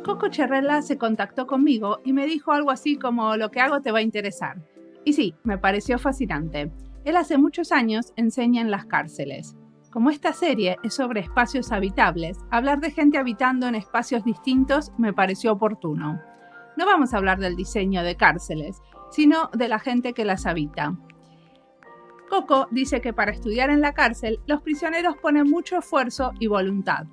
Coco Cherrella se contactó conmigo y me dijo algo así como: lo que hago te va a interesar. Y sí, me pareció fascinante. Él hace muchos años enseña en las cárceles. Como esta serie es sobre espacios habitables, hablar de gente habitando en espacios distintos me pareció oportuno. No vamos a hablar del diseño de cárceles, sino de la gente que las habita. Coco dice que para estudiar en la cárcel, los prisioneros ponen mucho esfuerzo y voluntad.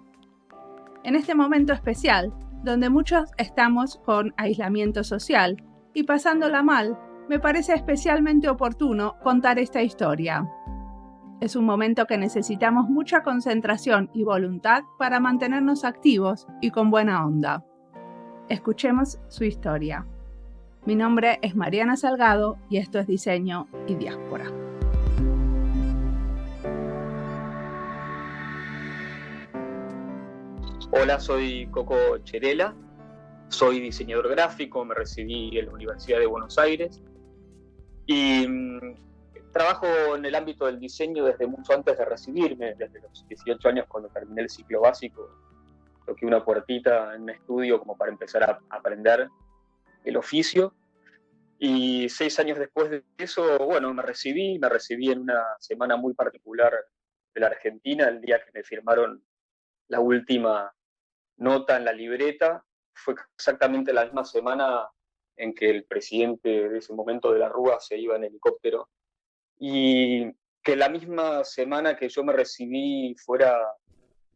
En este momento especial, donde muchos estamos con aislamiento social y pasándola mal, me parece especialmente oportuno contar esta historia. Es un momento que necesitamos mucha concentración y voluntad para mantenernos activos y con buena onda. Escuchemos su historia. Mi nombre es Mariana Salgado y esto es Diseño y Diáspora. Hola, soy Coco Cherrella, soy diseñador gráfico, me recibí en la Universidad de Buenos Aires y trabajo en el ámbito del diseño desde mucho antes de recibirme, desde los 18 años cuando terminé el ciclo básico. Toqué una puertita en un estudio como para empezar a aprender el oficio y 6 años después de eso, bueno, me recibí en una semana muy particular de la Argentina, el día que me firmaron la última nota en la libreta. Fue exactamente la misma semana en que el presidente de ese momento de la Rúa se iba en helicóptero, y que la misma semana que yo me recibí fuera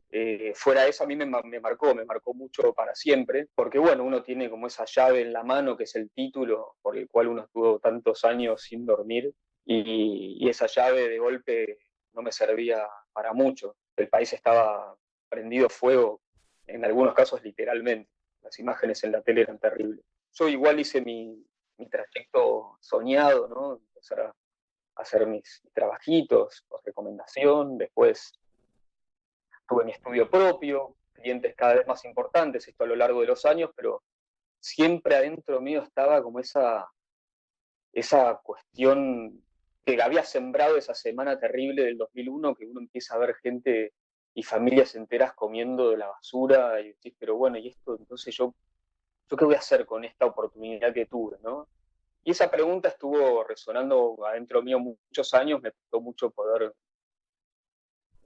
esa, a mí me marcó mucho para siempre, porque bueno, uno tiene como esa llave en la mano que es el título por el cual uno estuvo tantos años sin dormir, y esa llave de golpe no me servía para mucho. El país estaba prendido fuego, en algunos casos literalmente. Las imágenes en la tele eran terribles. Yo igual hice mi trayecto soñado, ¿no? Empezar a hacer mis trabajitos por recomendación, después tuve mi estudio propio, clientes cada vez más importantes, esto a lo largo de los años, pero siempre adentro mío estaba como esa cuestión que había sembrado esa semana terrible del 2001, que uno empieza a ver gente y familias enteras comiendo de la basura, y decís, pero bueno, ¿y esto? Entonces ¿yo qué voy a hacer con esta oportunidad que tuve, ¿no? Y esa pregunta estuvo resonando adentro mío muchos años, me costó mucho poder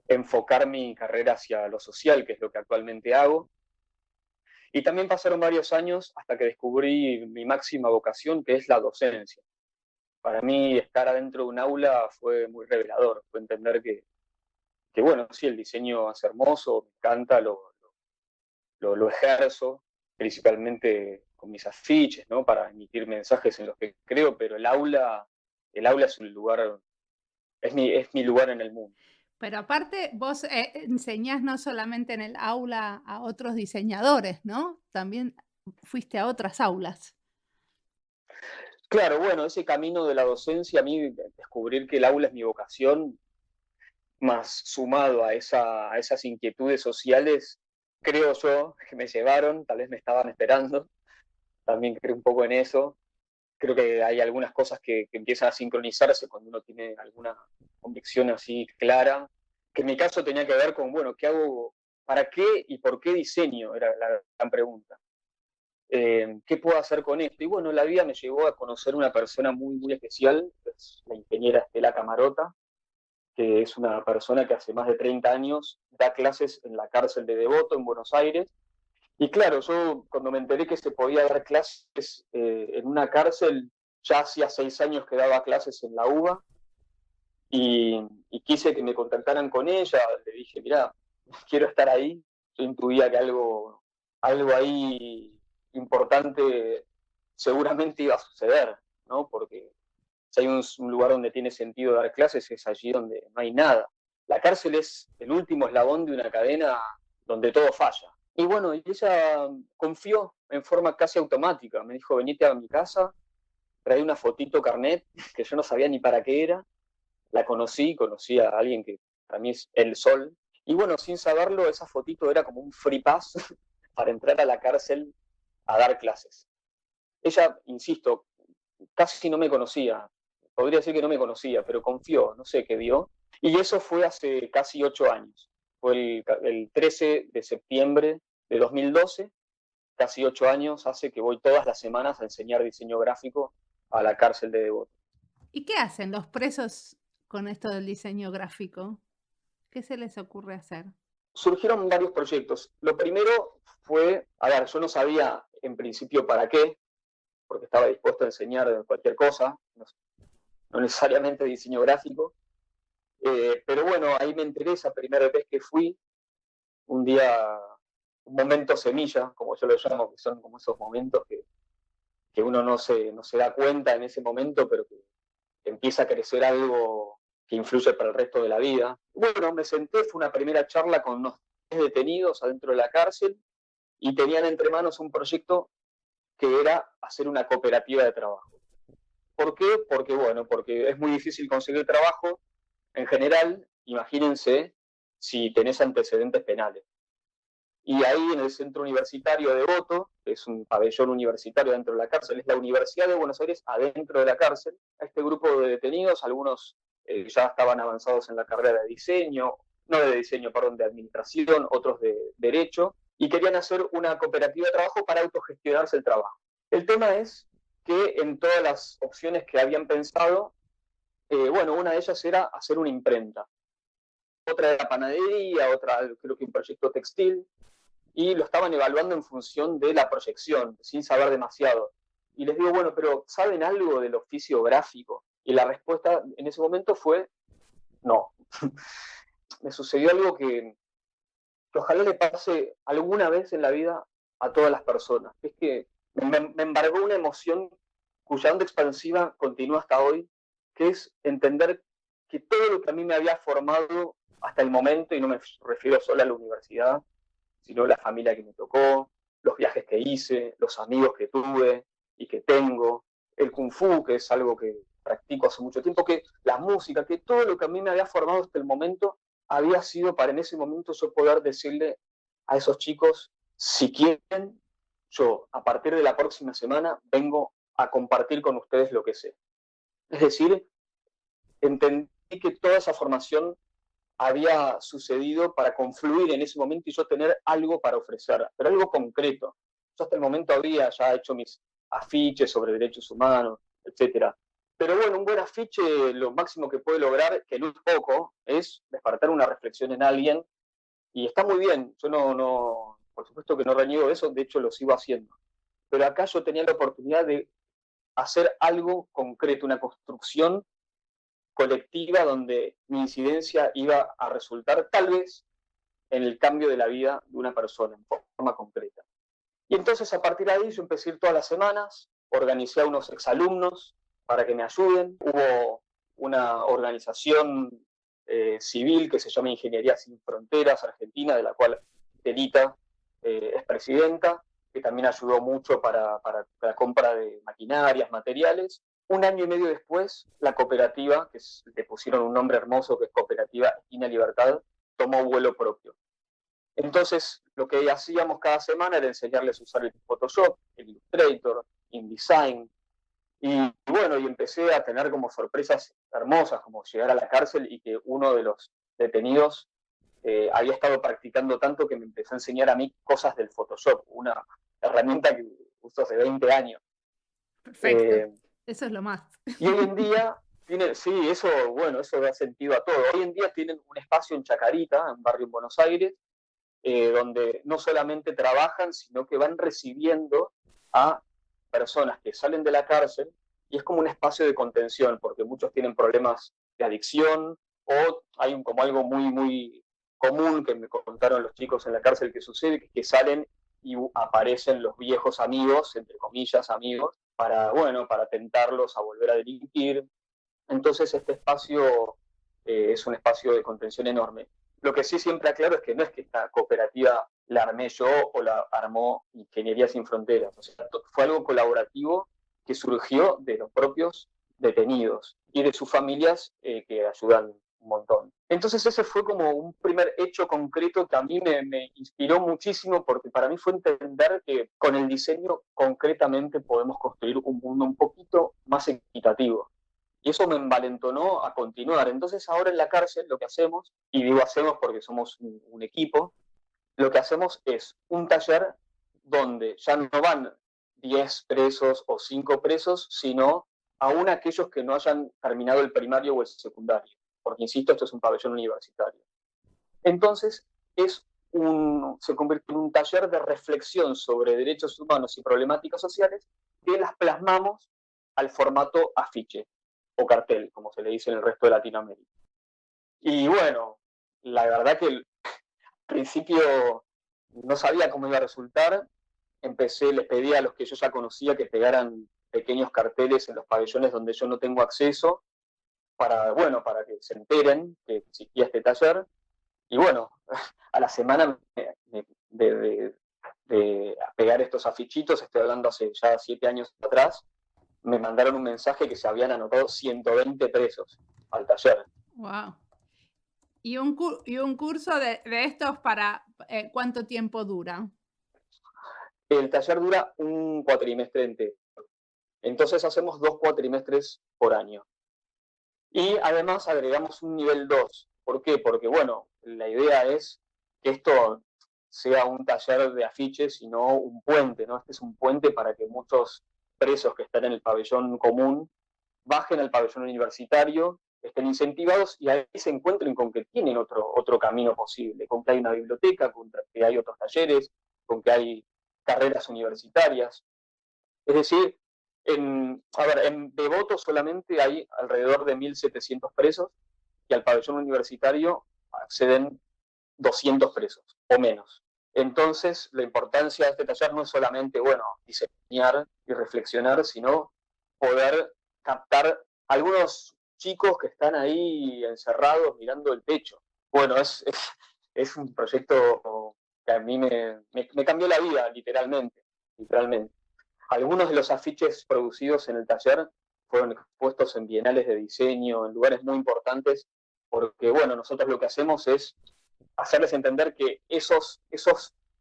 enfocar mi carrera hacia lo social, que es lo que actualmente hago. Y también pasaron varios años hasta que descubrí mi máxima vocación, que es la docencia. Para mí estar adentro de un aula fue muy revelador, fue entender que bueno, sí, el diseño es hermoso, me encanta, lo ejerzo, principalmente con mis afiches, ¿no? Para emitir mensajes en los que creo, pero el aula es un lugar, es mi lugar en el mundo. Pero aparte, vos enseñás no solamente en el aula a otros diseñadores, ¿no? También fuiste a otras aulas. Claro, bueno, ese camino de la docencia, a mí descubrir que el aula es mi vocación, más sumado a esas inquietudes sociales, creo yo, que me llevaron, tal vez me estaban esperando, también creo un poco en eso. Creo que hay algunas cosas que empiezan a sincronizarse cuando uno tiene alguna convicción así clara, que en mi caso tenía que ver con, bueno, ¿qué hago? ¿Para qué y por qué diseño? Era la gran pregunta. ¿Qué puedo hacer con esto? Y bueno, la vida me llevó a conocer una persona muy, muy especial, que es la ingeniera Estela Camarota, que es una persona que hace más de 30 años da clases en la cárcel de Devoto, en Buenos Aires. Y claro, yo cuando me enteré que se podía dar clases en una cárcel, ya hacía 6 años que daba clases en la UBA, y quise que me contactaran con ella. Le dije, mirá, quiero estar ahí. Yo intuía que algo ahí importante seguramente iba a suceder, ¿no? Porque si hay un lugar donde tiene sentido dar clases, es allí donde no hay nada. La cárcel es el último eslabón de una cadena donde todo falla. Y bueno, y ella confió en forma casi automática. Me dijo, venite a mi casa, trae una fotito carnet, que yo no sabía ni para qué era. La conocí a alguien que para mí es el sol. Y bueno, sin saberlo, esa fotito era como un free pass para entrar a la cárcel a dar clases. Ella, insisto, casi no me conocía, podría decir que no me conocía, pero confió, no sé qué vio. Y eso fue hace casi 8 años. Fue el 13 de septiembre de 2012. casi 8 años hace que voy todas las semanas a enseñar diseño gráfico a la cárcel de Devoto. ¿Y qué hacen los presos con esto del diseño gráfico? ¿Qué se les ocurre hacer? Surgieron varios proyectos. Lo primero fue, a ver, yo no sabía en principio para qué, porque estaba dispuesto a enseñar cualquier cosa, no necesariamente diseño gráfico, pero bueno, ahí me enteré esa primera vez que fui, un día, un momento semilla, como yo lo llamo, que son como esos momentos que uno no se da cuenta en ese momento, pero que empieza a crecer algo que influye para el resto de la vida. Bueno, me senté, fue una primera charla con unos detenidos adentro de la cárcel y tenían entre manos un proyecto que era hacer una cooperativa de trabajo. ¿Por qué? Porque es muy difícil conseguir trabajo en general, imagínense si tenés antecedentes penales. Y ahí en el centro universitario de Devoto, que es un pabellón universitario dentro de la cárcel, es la Universidad de Buenos Aires adentro de la cárcel, a este grupo de detenidos, algunos ya estaban avanzados en la carrera de diseño, no de diseño, perdón, de administración, otros de derecho, y querían hacer una cooperativa de trabajo para autogestionarse el trabajo. El tema es que en todas las opciones que habían pensado, bueno, una de ellas era hacer una imprenta, otra era panadería, otra creo que un proyecto textil, y lo estaban evaluando en función de la proyección, sin saber demasiado. Y les digo, bueno, pero ¿saben algo del oficio gráfico? Y la respuesta en ese momento fue no. Me sucedió algo que ojalá le pase alguna vez en la vida a todas las personas. Es que me embargó una emoción cuya onda expansiva continúa hasta hoy, que es entender que todo lo que a mí me había formado hasta el momento, y no me refiero solo a la universidad, sino la familia que me tocó, los viajes que hice, los amigos que tuve y que tengo, el kung fu, que es algo que practico hace mucho tiempo, que la música, que todo lo que a mí me había formado hasta el momento había sido para en ese momento yo poder decirle a esos chicos, si quieren, yo a partir de la próxima semana vengo a compartir con ustedes lo que sé. Es decir, entendí que toda esa formación había sucedido para confluir en ese momento y yo tener algo para ofrecer, pero algo concreto. Yo hasta el momento había ya hecho mis afiches sobre derechos humanos, etcétera. Pero bueno, un buen afiche, lo máximo que puede lograr, que no es poco, es despertar una reflexión en alguien, y está muy bien. Yo por supuesto que no reniego de eso, de hecho lo sigo haciendo. Pero acá yo tenía la oportunidad de hacer algo concreto, una construcción colectiva donde mi incidencia iba a resultar tal vez en el cambio de la vida de una persona en forma concreta. Y entonces a partir de ahí yo empecé a ir todas las semanas, organicé a unos exalumnos para que me ayuden, hubo una organización civil que se llama Ingeniería Sin Fronteras Argentina, de la cual Telita es presidenta, que también ayudó mucho para la compra de maquinarias, materiales. Un año y medio después, la cooperativa, le pusieron un nombre hermoso que es Cooperativa Esquina Libertad, tomó vuelo propio. Entonces, lo que hacíamos cada semana era enseñarles a usar el Photoshop, el Illustrator, InDesign, y bueno, y empecé a tener como sorpresas hermosas, como llegar a la cárcel y que uno de los detenidos había estado practicando tanto que me empezó a enseñar a mí cosas del Photoshop, una herramienta que uso hace 20 años. Perfecto. Eso es lo más. Y hoy en día sí, eso da sentido a todo. Hoy en día tienen un espacio en Chacarita, en barrio en Buenos Aires, donde no solamente trabajan, sino que van recibiendo a personas que salen de la cárcel, y es como un espacio de contención, porque muchos tienen problemas de adicción, o hay como algo muy, muy común que me contaron los chicos en la cárcel que sucede, que salen y aparecen los viejos amigos, entre comillas amigos, para tentarlos a volver a delinquir. Entonces este espacio es un espacio de contención enorme. Lo que sí siempre aclaro es que no es que esta cooperativa la armé yo o la armó Ingeniería Sin Fronteras. O sea, fue algo colaborativo que surgió de los propios detenidos y de sus familias que ayudan un montón. Entonces ese fue como un primer hecho concreto que a mí me inspiró muchísimo, porque para mí fue entender que con el diseño concretamente podemos construir un mundo un poquito más equitativo. Y eso me envalentonó a continuar. Entonces ahora en la cárcel lo que hacemos, y digo hacemos porque somos un equipo, lo que hacemos es un taller donde ya no van 10 presos o 5 presos, sino aún aquellos que no hayan terminado el primario o el secundario, porque insisto, esto es un pabellón universitario. Entonces, se convierte en un taller de reflexión sobre derechos humanos y problemáticas sociales que las plasmamos al formato afiche o cartel, como se le dice en el resto de Latinoamérica. Y bueno, la verdad que al principio no sabía cómo iba a resultar. Les pedí a los que yo ya conocía que pegaran pequeños carteles en los pabellones donde yo no tengo acceso para que se enteren que existía este taller. Y bueno, a la semana de pegar estos afichitos, estoy hablando hace ya 7 años atrás, me mandaron un mensaje que se habían anotado 120 presos al taller. Wow. ¿Y un curso de estos para cuánto tiempo dura? El taller dura un cuatrimestre entero. Entonces hacemos 2 cuatrimestres por año. Y además agregamos un nivel 2. ¿Por qué? Porque, bueno, la idea es que esto sea un taller de afiches y no un puente, ¿no? Este es un puente para que muchos presos que están en el pabellón común bajen al pabellón universitario, estén incentivados y ahí se encuentren con que tienen otro camino posible, con que hay una biblioteca, con que hay otros talleres, con que hay carreras universitarias. Es decir, en Devoto solamente hay alrededor de 1.700 presos y al pabellón universitario acceden 200 presos o menos. Entonces, la importancia de este taller no es solamente, diseñar y reflexionar, sino poder captar algunos chicos que están ahí encerrados mirando el techo. Bueno, es un proyecto que a mí me cambió la vida, literalmente. Algunos de los afiches producidos en el taller fueron expuestos en bienales de diseño, en lugares muy importantes, porque, nosotros lo que hacemos es hacerles entender que esos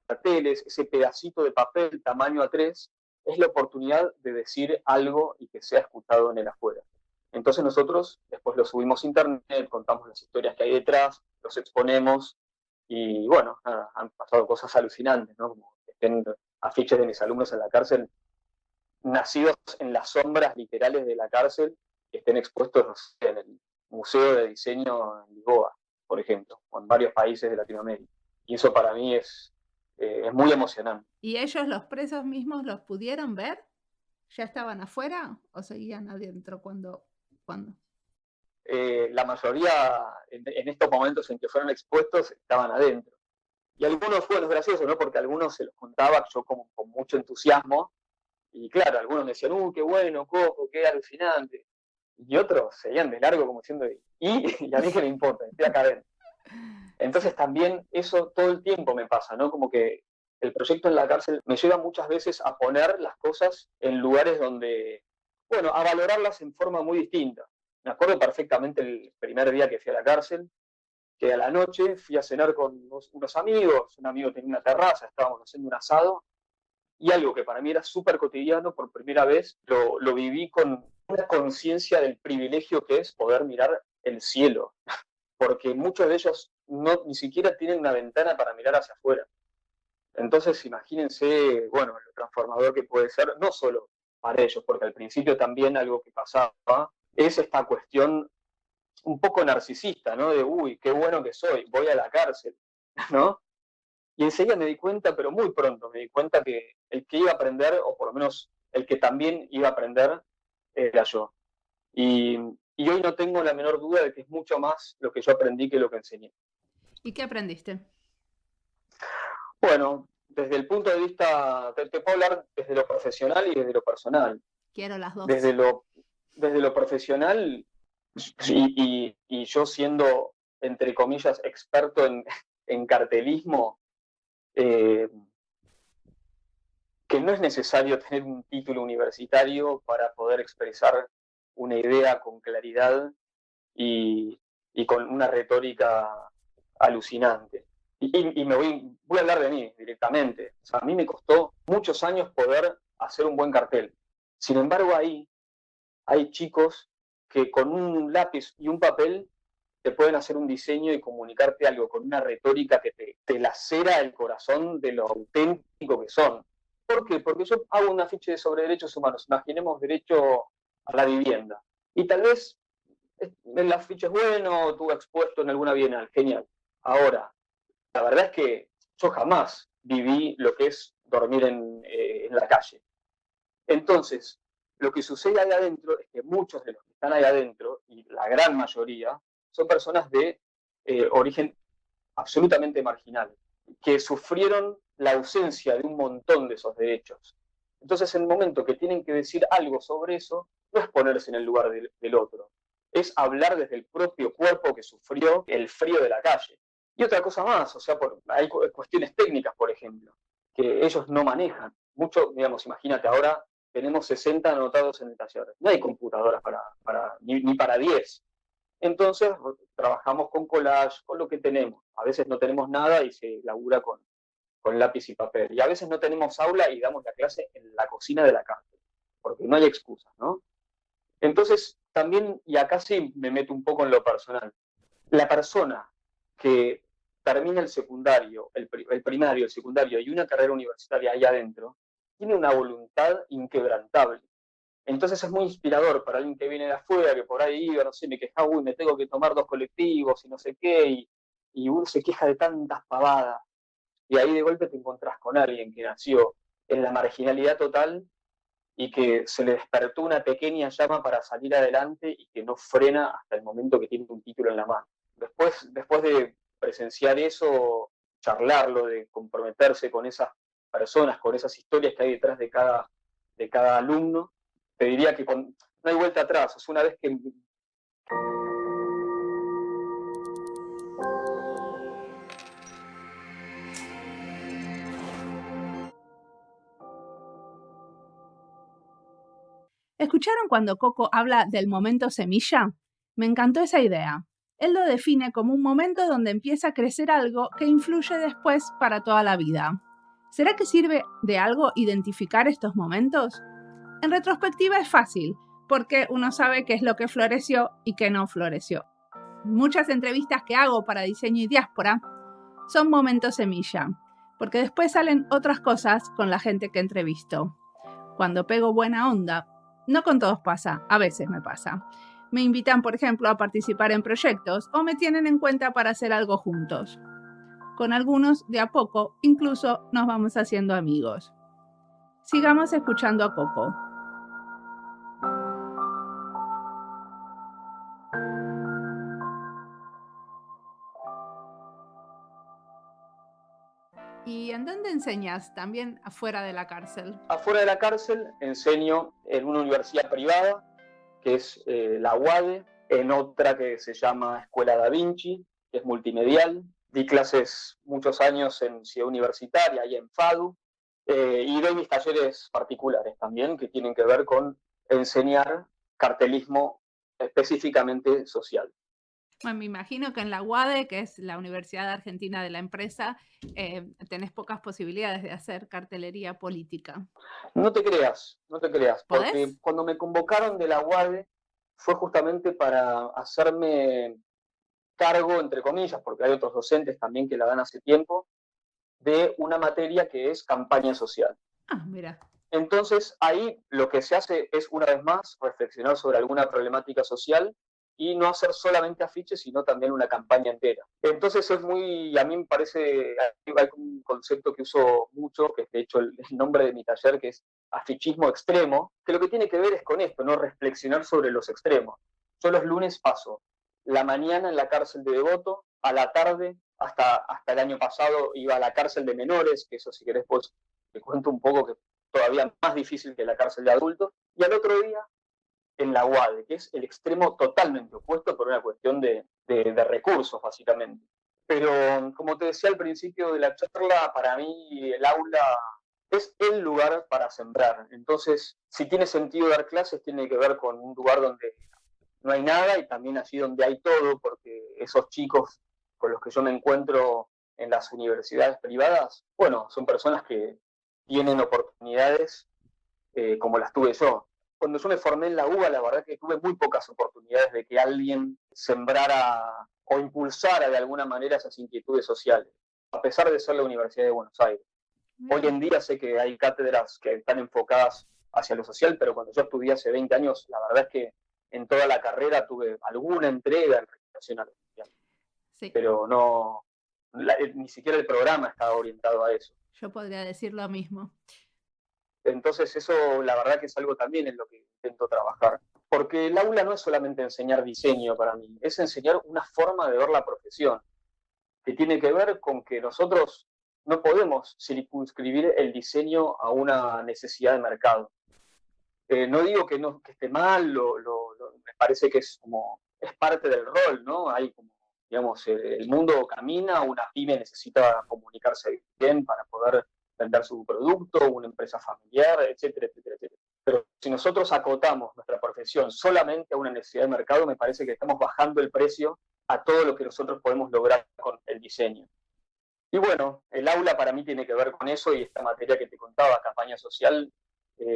carteles, ese pedacito de papel tamaño A3, es la oportunidad de decir algo y que sea escuchado en el afuera. Entonces nosotros después lo subimos a internet, contamos las historias que hay detrás, los exponemos y han pasado cosas alucinantes, ¿no? Como que estén afiches de mis alumnos en la cárcel, nacidos en las sombras literales de la cárcel, que estén expuestos en el Museo de Diseño en Lisboa, por ejemplo, o en varios países de Latinoamérica. Y eso para mí es muy emocionante. ¿Y ellos, los presos mismos, los pudieron ver? ¿Ya estaban afuera o seguían adentro cuando? La mayoría, en estos momentos en que fueron expuestos, estaban adentro. Y algunos, es gracioso, ¿no? Porque algunos se los contaba yo con mucho entusiasmo. Y claro, algunos me decían, qué bueno, Coco, qué alucinante. Y otros seguían de largo como diciendo, y a mí que me importa, estoy acá adentro. Entonces también eso todo el tiempo me pasa, ¿no? Como que el proyecto en la cárcel me lleva muchas veces a poner las cosas en lugares donde, a valorarlas en forma muy distinta. Me acuerdo perfectamente el primer día que fui a la cárcel, que a la noche fui a cenar con unos amigos, un amigo tenía una terraza, estábamos haciendo un asado, y algo que para mí era súper cotidiano, por primera vez lo viví con una conciencia del privilegio que es poder mirar el cielo, porque muchos de ellos ni siquiera tienen una ventana para mirar hacia afuera. Entonces imagínense, lo transformador que puede ser, no solo para ellos, porque al principio también algo que pasaba es esta cuestión un poco narcisista, ¿no? De, qué bueno que soy, voy a la cárcel, ¿no? Y enseguida me di cuenta, pero muy pronto me di cuenta que el que iba a aprender, o por lo menos el que también iba a aprender, era yo. Y hoy no tengo la menor duda de que es mucho más lo que yo aprendí que lo que enseñé. ¿Y qué aprendiste? Bueno, desde el punto de vista, te puedo hablar desde lo profesional y desde lo personal. Quiero las dos. Desde lo profesional, y yo siendo, entre comillas, experto en cartelismo, que no es necesario tener un título universitario para poder expresar una idea con claridad y con una retórica alucinante. Y voy a hablar de mí directamente. O sea, a mí me costó muchos años poder hacer un buen cartel. Sin embargo, ahí hay chicos que con un lápiz y un papel te pueden hacer un diseño y comunicarte algo con una retórica que te lacera el corazón de lo auténtico que son. ¿Por qué? Porque yo hago un afiche sobre derechos humanos, imaginemos derecho a la vivienda, y tal vez el afiche es bueno, estuvo expuesto en alguna bienal, genial. Ahora, la verdad es que yo jamás viví lo que es dormir en la calle. Entonces, lo que sucede ahí adentro es que muchos de los que están ahí adentro, y la gran mayoría, son personas de origen absolutamente marginal, que sufrieron la ausencia de un montón de esos derechos. Entonces, en el momento que tienen que decir algo sobre eso, no es ponerse en el lugar del otro, es hablar desde el propio cuerpo que sufrió el frío de la calle. Y otra cosa más, o sea, hay cuestiones técnicas, por ejemplo, que ellos no manejan. Mucho, digamos, imagínate, ahora tenemos 60 anotados en el taller. No hay computadoras ni para 10. Entonces, trabajamos con collage, con lo que tenemos. A veces no tenemos nada y se labura con lápiz y papel. Y a veces no tenemos aula y damos la clase en la cocina de la cárcel, porque no hay excusas, ¿no? Entonces, también, y acá sí me meto un poco en lo personal, la persona que termina el secundario, el primario, el secundario y una carrera universitaria ahí adentro, tiene una voluntad inquebrantable. Entonces es muy inspirador para alguien que viene de afuera, que por ahí iba, no sé, me quejaba, uy, me tengo que tomar 2 colectivos y no sé qué, y uno se queja de tantas pavadas. Y ahí de golpe te encontrás con alguien que nació en la marginalidad total y que se le despertó una pequeña llama para salir adelante y que no frena hasta el momento que tiene un título en la mano. Después de presenciar eso, charlarlo, de comprometerse con esas personas, con esas historias que hay detrás de cada alumno, te diría que no hay vuelta atrás. O sea, una vez que... ¿Escucharon cuando Coco habla del momento semilla? Me encantó esa idea. Él lo define como un momento donde empieza a crecer algo que influye después para toda la vida. ¿Será que sirve de algo identificar estos momentos? En retrospectiva es fácil, porque uno sabe qué es lo que floreció y qué no floreció. Muchas entrevistas que hago para Diseño y Diáspora son momentos semilla, porque después salen otras cosas con la gente que entrevisto. Cuando pego buena onda, no con todos pasa, a veces me pasa. Me invitan, por ejemplo, a participar en proyectos o me tienen en cuenta para hacer algo juntos. Con algunos, de a poco, incluso nos vamos haciendo amigos. Sigamos escuchando a Coco. ¿Y en dónde enseñas? También afuera de la cárcel. Afuera de la cárcel enseño en una universidad privada, que es la UADE, en otra que se llama Escuela Da Vinci, que es multimedial. Di clases muchos años en Ciudad Universitaria y en FADU, y doy mis talleres particulares también, que tienen que ver con enseñar cartelismo específicamente social. Bueno, me imagino que en la UADE, que es la Universidad Argentina de la Empresa, tenés pocas posibilidades de hacer cartelería política. No te creas, porque ¿Podés? cuando me convocaron de la UADE fue justamente para hacerme cargo, entre comillas, porque hay otros docentes también que la dan hace tiempo, de una materia que es campaña social. Ah, mira. Entonces, ahí lo que se hace es, una vez más, reflexionar sobre alguna problemática social y no hacer solamente afiches, sino también una campaña entera. Entonces a mí me parece, hay un concepto que uso mucho, que es de hecho el nombre de mi taller, que es afichismo extremo, que lo que tiene que ver es con esto, ¿no? Reflexionar sobre los extremos. Yo los lunes paso la mañana en la cárcel de Devoto, a la tarde, hasta el año pasado, iba a la cárcel de menores, que eso si querés pues te cuento un poco, que todavía más difícil que la cárcel de adultos, y al otro día en la UADE, que es el extremo totalmente opuesto por una cuestión de recursos, básicamente. Pero como te decía al principio de la charla, para mí el aula es el lugar para sembrar. Entonces, si tiene sentido dar clases, tiene que ver con un lugar donde no hay nada y también allí donde hay todo, porque esos chicos con los que yo me encuentro en las universidades privadas, bueno, son personas que tienen oportunidades como las tuve yo. Cuando yo me formé en la UBA, la verdad que tuve muy pocas oportunidades de que alguien sembrara o impulsara de alguna manera esas inquietudes sociales, a pesar de ser la Universidad de Buenos Aires. Hoy en día sé que hay cátedras que están enfocadas hacia lo social, pero cuando yo estudié hace 20 años, la verdad es que en toda la carrera tuve alguna entrega en relación a lo social, Sí, pero no, ni siquiera el programa estaba orientado a eso. yo podría decir lo mismo. Entonces eso la verdad que es algo también en lo que intento trabajar. Porque el aula no es solamente enseñar diseño para mí, es enseñar una forma de ver la profesión, que tiene que ver con que nosotros no podemos circunscribir el diseño a una necesidad de mercado. No digo que, no, que esté mal, me parece que es parte del rol, ¿no? Hay como, digamos, el mundo camina, una pyme necesita comunicarse bien para poder vender su producto, una empresa familiar, etcétera, etcétera, etcétera. Pero si nosotros acotamos nuestra profesión solamente a una necesidad de mercado, me parece que estamos bajando el precio a todo lo que nosotros podemos lograr con el diseño. Y bueno, el aula para mí tiene que ver con eso y esta materia que te contaba, campaña social,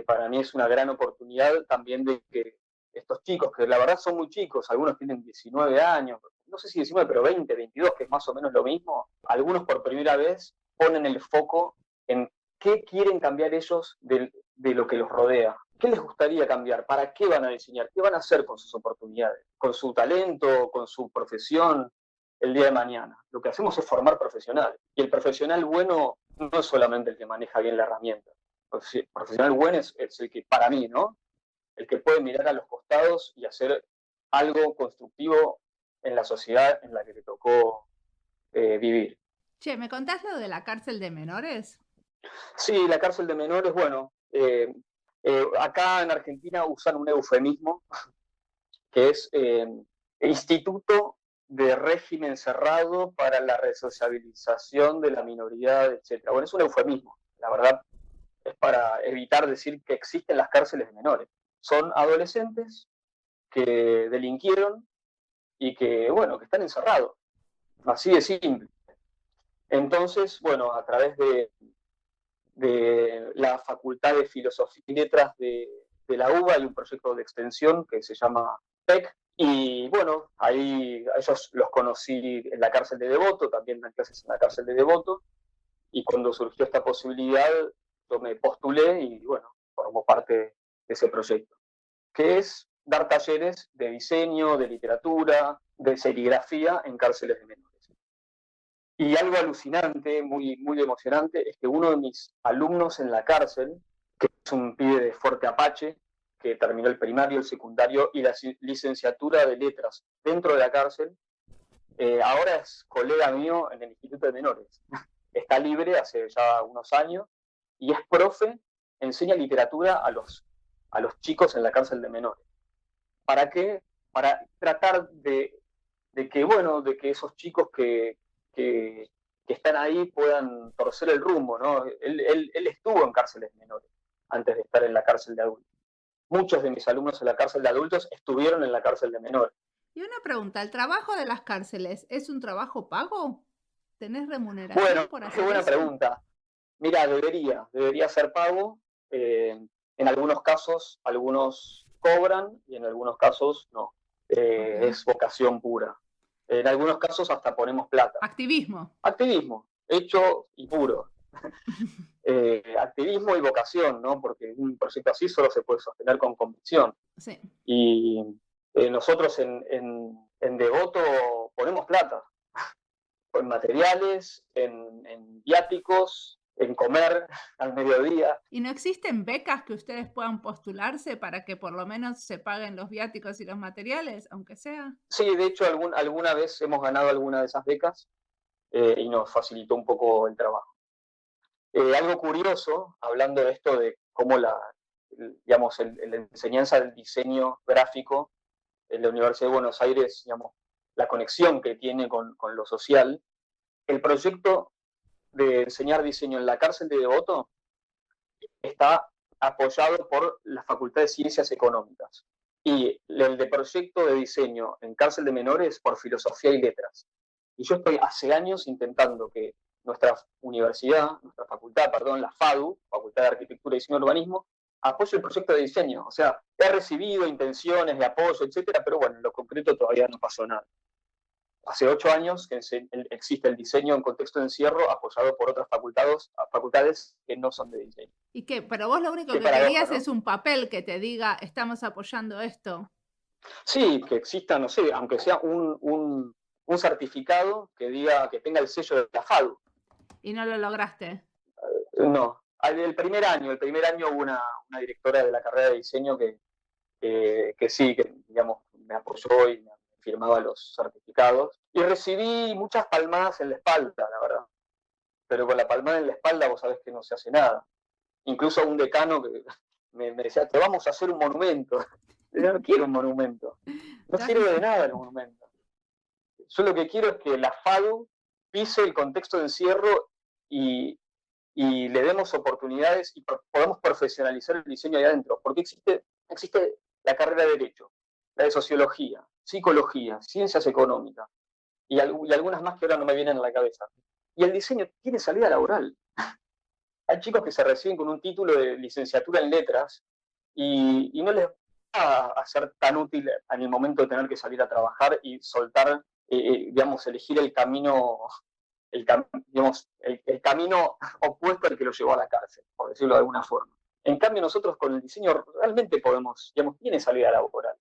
para mí es una gran oportunidad también de que estos chicos, que la verdad son muy chicos, algunos tienen 19 años, no sé si 19, pero 20, 22, que es más o menos lo mismo, algunos por primera vez ponen el foco en qué quieren cambiar ellos de lo que los rodea. ¿Qué les gustaría cambiar? ¿Para qué van a diseñar? ¿Qué van a hacer con sus oportunidades? ¿Con su talento? ¿Con su profesión? El día de mañana. Lo que hacemos es formar profesionales. Y el profesional bueno no es solamente el que maneja bien la herramienta. El profesional bueno es el que, para mí, ¿no? El que puede mirar a los costados y hacer algo constructivo en la sociedad en la que te tocó vivir. Che, ¿me contás lo de la cárcel de menores? Sí, la cárcel de menores, bueno, acá en Argentina usan un eufemismo que es Instituto de Régimen Cerrado para la Resociabilización de la Minoría, etc. Bueno, es un eufemismo, la verdad, es para evitar decir que existen las cárceles de menores. Son adolescentes que delinquieron y que, bueno, que están encerrados, así de simple. Entonces, bueno, a través de la Facultad de Filosofía y Letras de la UBA hay un proyecto de extensión que se llama PEC, y bueno, ahí a ellos los conocí en la cárcel de Devoto, también dan clases en la cárcel de Devoto, y cuando surgió esta posibilidad, yo me postulé y bueno, formo parte de ese proyecto, que es dar talleres de diseño, de literatura, de serigrafía en cárceles de menores. Y algo alucinante, muy, muy emocionante, es que uno de mis alumnos en la cárcel, que es un pibe de Fuerte Apache, que terminó el primario, el secundario y la licenciatura de letras dentro de la cárcel, ahora es colega mío en el Instituto de Menores. Está libre hace ya unos años y es profe, enseña literatura a los chicos en la cárcel de menores. ¿Para qué? Para tratar de que, bueno, de que esos chicos que están ahí puedan torcer el rumbo, ¿no? Él estuvo en cárceles menores antes de estar en la cárcel de adultos. Muchos de mis alumnos en la cárcel de adultos estuvieron en la cárcel de menores. Y una pregunta, ¿el trabajo de las cárceles es un trabajo pago? ¿Tenés remuneración Bueno, por qué hacer buena eso? pregunta. Mira, debería ser pago. En algunos casos, algunos cobran y en algunos casos no. Okay. Es vocación pura. En algunos casos hasta ponemos plata. Activismo. Activismo, hecho y puro. Activismo y vocación, ¿no? Porque un proyecto así solo se puede sostener con convicción. Sí. Y nosotros en Devoto ponemos plata, en materiales, en viáticos, en comer al mediodía. ¿Y no existen becas que ustedes puedan postularse para que por lo menos se paguen los viáticos y los materiales, aunque sea? Sí, de hecho, alguna vez hemos ganado alguna de esas becas y nos facilitó un poco el trabajo. Algo curioso, hablando de esto de cómo digamos, la enseñanza del diseño gráfico en la Universidad de Buenos Aires, digamos, la conexión que tiene con lo social, el proyecto de enseñar diseño en la cárcel de Devoto está apoyado por la Facultad de Ciencias Económicas y el de proyecto de diseño en cárcel de menores por filosofía y letras. Y yo estoy hace años intentando que nuestra universidad, nuestra facultad, perdón, la FADU, Facultad de Arquitectura, Diseño y Urbanismo, apoye el proyecto de diseño. O sea, he recibido intenciones de apoyo, etcétera, pero bueno, en lo concreto todavía no pasó nada. hace 8 años que existe el diseño en contexto de encierro apoyado por otras facultades que no son de diseño. ¿Y qué? Pero vos lo único Qué que paradoja, querías ¿no? es un papel que te diga, estamos apoyando esto. Sí, que exista, no sé, aunque sea un certificado que diga que tenga el sello de la FADU. Y no lo lograste. No. El primer año hubo una directora de la carrera de diseño que sí, que digamos, me apoyó y me firmaba los certificados. Y recibí muchas palmadas en la espalda, la verdad. Pero con la palmada en la espalda vos sabés que no se hace nada. Incluso un decano que me decía, te vamos a hacer un monumento. Yo no quiero un monumento. No sirve de nada el monumento. Yo lo que quiero es que la FADU pise el contexto de encierro y, y le demos oportunidades y podamos profesionalizar el diseño ahí adentro. Porque existe la carrera de Derecho, la de Sociología, Psicología, Ciencias Económicas y algunas más que ahora no me vienen a la cabeza. Y el diseño tiene salida laboral. Hay chicos que se reciben con un título de licenciatura en letras y no les va a ser tan útil en el momento de tener que salir a trabajar y soltar, digamos, elegir el camino, el camino opuesto al que lo llevó a la cárcel, por decirlo de alguna forma. En cambio, nosotros con el diseño realmente podemos, digamos, tiene salida laboral.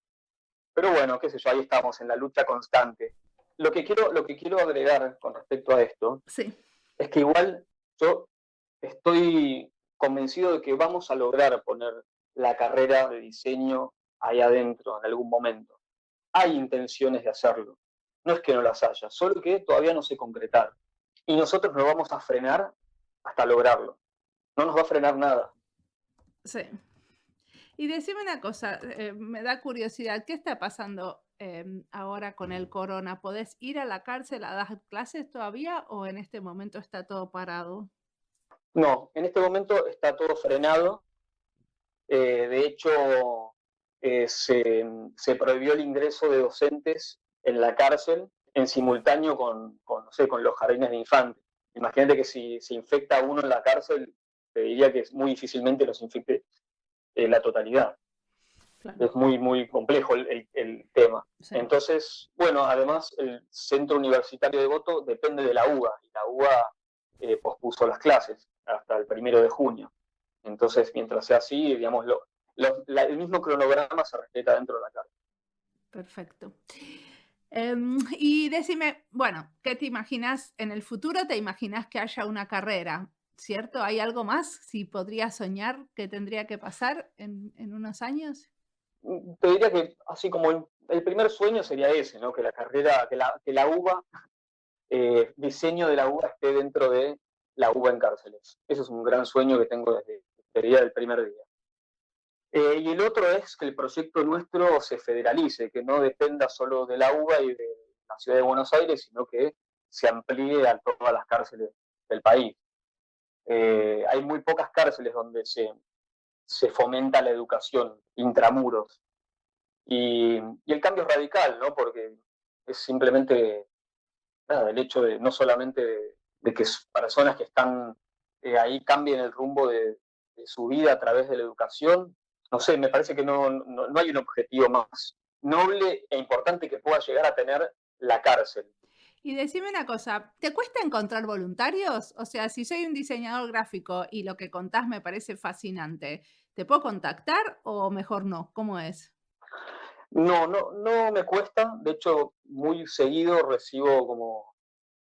Pero bueno, qué sé yo, ahí estamos en la lucha constante. Lo que quiero agregar con respecto a esto Sí. es que igual yo estoy convencido de que vamos a lograr poner la carrera de diseño ahí adentro en algún momento. Hay intenciones de hacerlo. No es que no las haya, solo que todavía no se concretaron. Y nosotros nos vamos a frenar hasta lograrlo. No nos va a frenar nada. Sí. Y decime una cosa, me da curiosidad, ¿qué está pasando ahora con el corona? ¿Podés ir a la cárcel a dar clases todavía o en este momento está todo parado? No, en este momento está todo frenado. De hecho, se prohibió el ingreso de docentes en la cárcel en simultáneo no sé, con los jardines de infantes. Imagínate que si se infecta uno en la cárcel, te diría que muy difícilmente los infecte la totalidad. Claro. Es muy, muy complejo el tema. Sí. Entonces, bueno, además el centro universitario de Voto depende de la UBA y la UBA pospuso las clases hasta el 1 de junio. Entonces, mientras sea así, digamos, el mismo cronograma se respeta dentro de la cárcel. Perfecto. Y decime, bueno, ¿qué te imaginas en el futuro? ¿Te imaginas que haya una carrera, cierto? ¿Hay algo más? Si podrías soñar que tendría que pasar en unos años. Te diría que así como el primer sueño sería ese, ¿no? Que la carrera, que la UBA, diseño de la UBA esté dentro de la UBA en cárceles. Ese es un gran sueño que tengo desde el primer día. Y el otro es que el proyecto nuestro se federalice, que no dependa solo de la UBA y de la ciudad de Buenos Aires, sino que se amplíe a todas las cárceles del país. Hay muy pocas cárceles donde se fomenta la educación intramuros. Y el cambio es radical, ¿no? Porque es simplemente nada, el hecho de no solamente de que personas que están ahí cambien el rumbo de su vida a través de la educación. No sé, me parece que no hay un objetivo más noble e importante que pueda llegar a tener la cárcel. Y decime una cosa, ¿te cuesta encontrar voluntarios? O sea, si soy un diseñador gráfico y lo que contás me parece fascinante, ¿te puedo contactar o mejor no? ¿Cómo es? No me cuesta, de hecho, muy seguido recibo como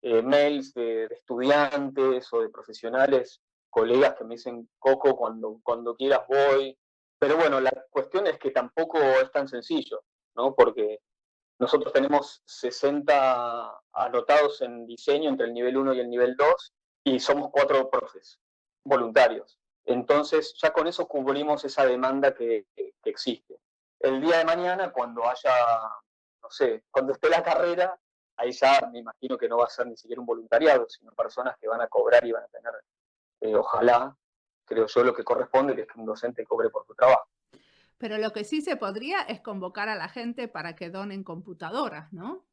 mails de estudiantes o de profesionales, colegas que me dicen, Coco, cuando quieras voy. Pero bueno, la cuestión es que tampoco es tan sencillo, ¿no? Porque nosotros tenemos 60 anotados en diseño entre el nivel 1 y el nivel 2 y somos 4 profes voluntarios. Entonces ya con eso cubrimos esa demanda que existe. El día de mañana, cuando haya, no sé, cuando esté la carrera, ahí ya me imagino que no va a ser ni siquiera un voluntariado, sino personas que van a cobrar y van a tener, ojalá, creo yo, lo que corresponde, que es que un docente cobre por su trabajo. Pero lo que sí se podría es convocar a la gente para que donen computadoras, ¿no?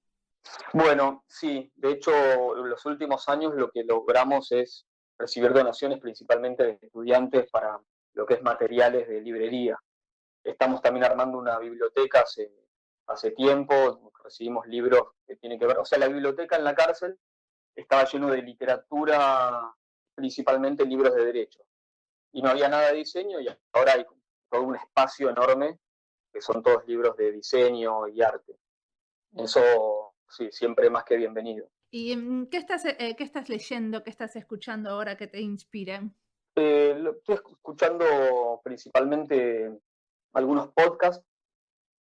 Bueno, sí, de hecho, en los últimos años lo que logramos es recibir donaciones principalmente de estudiantes para lo que es materiales de librería. Estamos también armando una biblioteca hace tiempo, recibimos libros que tienen que ver, o sea, la biblioteca en la cárcel estaba lleno de literatura, principalmente libros de derecho, y no había nada de diseño, y ahora hay todo un espacio enorme que son todos libros de diseño y arte. Eso, sí, siempre más que bienvenido. ¿Y qué estás leyendo, qué estás escuchando ahora que te inspire? Estoy escuchando principalmente algunos podcasts,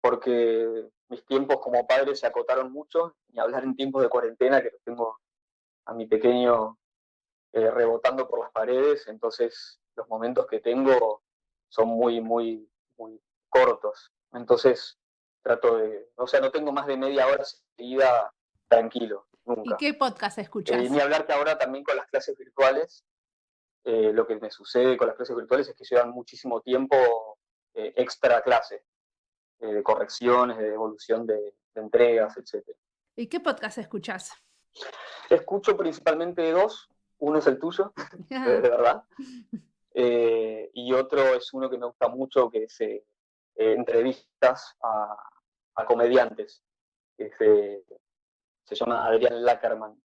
porque mis tiempos como padre se acotaron mucho, y hablar en tiempos de cuarentena, que tengo a mi pequeño rebotando por las paredes, entonces los momentos que tengo son muy, muy, muy cortos. Entonces trato de, o sea, no tengo más de media hora seguida tranquilo, ¿Y nunca. qué podcast escuchas? Ni hablar que ahora también con las clases virtuales, lo que me sucede con las clases virtuales es que llevan muchísimo tiempo extra clase, de correcciones, de devolución de entregas, etc. ¿Y qué podcast escuchas? Escucho principalmente dos. Uno es el tuyo, de verdad. Y otro es uno que me gusta mucho, que es entrevistas a comediantes. Que se llama Adrián Lackerman,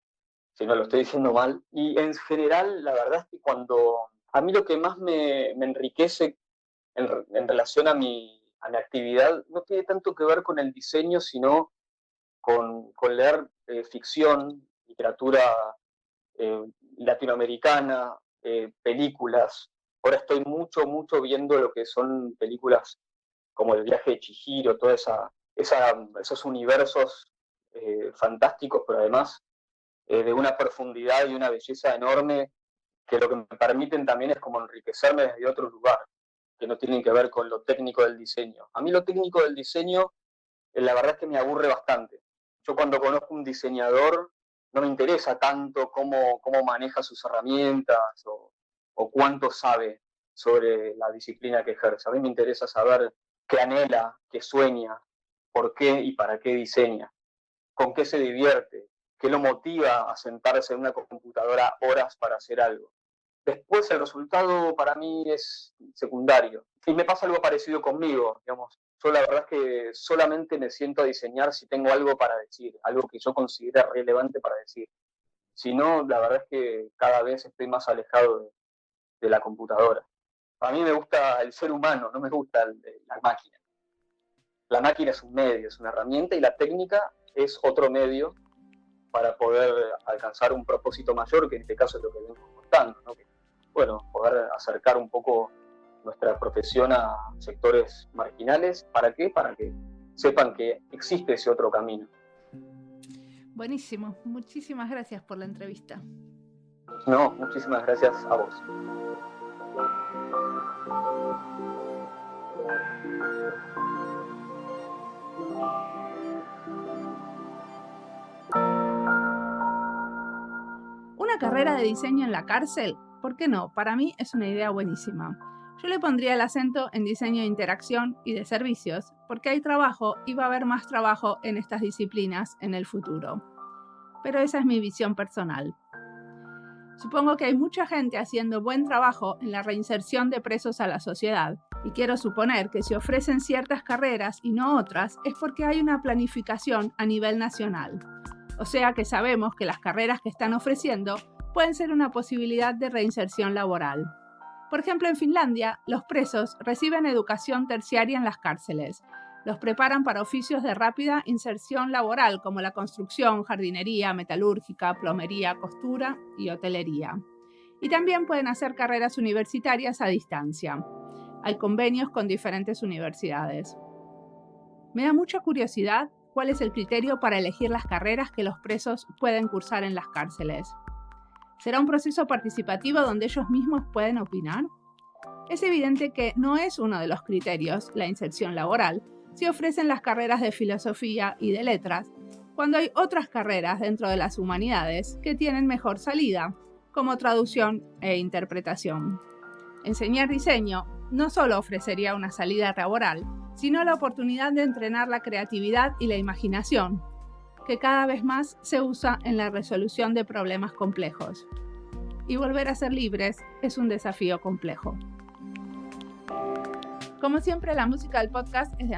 si no lo estoy diciendo mal. Y en general, la verdad es que cuando... A mí lo que más me enriquece en relación a mi actividad no tiene tanto que ver con el diseño, sino con leer ficción, literatura latinoamericana, películas. Ahora estoy mucho viendo lo que son películas como El viaje de Chihiro, todos esos universos fantásticos, pero además de una profundidad y una belleza enorme, que lo que me permiten también es como enriquecerme desde otro lugar, que no tienen que ver con lo técnico del diseño. A mí lo técnico del diseño, la verdad es que me aburre bastante. Yo cuando conozco un diseñador, no me interesa tanto cómo maneja sus herramientas o cuánto sabe sobre la disciplina que ejerce. A mí me interesa saber qué anhela, qué sueña, por qué y para qué diseña, con qué se divierte, qué lo motiva a sentarse en una computadora horas para hacer algo. Después el resultado para mí es secundario. Y me pasa algo parecido conmigo, digamos. Yo la verdad es que solamente me siento a diseñar si tengo algo para decir, algo que yo considere relevante para decir. Si no, la verdad es que cada vez estoy más alejado de la computadora. A mí me gusta el ser humano, no me gusta la máquina. La máquina es un medio, es una herramienta, y la técnica es otro medio para poder alcanzar un propósito mayor, que en este caso es lo que venimos contando, ¿no? Que, bueno, poder acercar un poco nuestra profesión a sectores marginales. ¿Para qué? Para que sepan que existe ese otro camino. Buenísimo, muchísimas gracias por la entrevista. No, muchísimas gracias a vos. ¿Una carrera de diseño en la cárcel? ¿Por qué no? Para mí es una idea buenísima. Yo le pondría el acento en diseño de interacción y de servicios, porque hay trabajo y va a haber más trabajo en estas disciplinas en el futuro. Pero esa es mi visión personal. Supongo que hay mucha gente haciendo buen trabajo en la reinserción de presos a la sociedad, y quiero suponer que si ofrecen ciertas carreras y no otras, es porque hay una planificación a nivel nacional. O sea que sabemos que las carreras que están ofreciendo pueden ser una posibilidad de reinserción laboral. Por ejemplo, en Finlandia, los presos reciben educación terciaria en las cárceles. Los preparan para oficios de rápida inserción laboral como la construcción, jardinería, metalúrgica, plomería, costura y hotelería. Y también pueden hacer carreras universitarias a distancia. Hay convenios con diferentes universidades. Me da mucha curiosidad cuál es el criterio para elegir las carreras que los presos pueden cursar en las cárceles. ¿Será un proceso participativo donde ellos mismos pueden opinar? Es evidente que no es uno de los criterios la inserción laboral si ofrecen las carreras de filosofía y de letras, cuando hay otras carreras dentro de las humanidades que tienen mejor salida, como traducción e interpretación. Enseñar diseño no solo ofrecería una salida laboral, sino la oportunidad de entrenar la creatividad y la imaginación, que cada vez más se usa en la resolución de problemas complejos. Y volver a ser libres es un desafío complejo. Como siempre, la música del podcast es de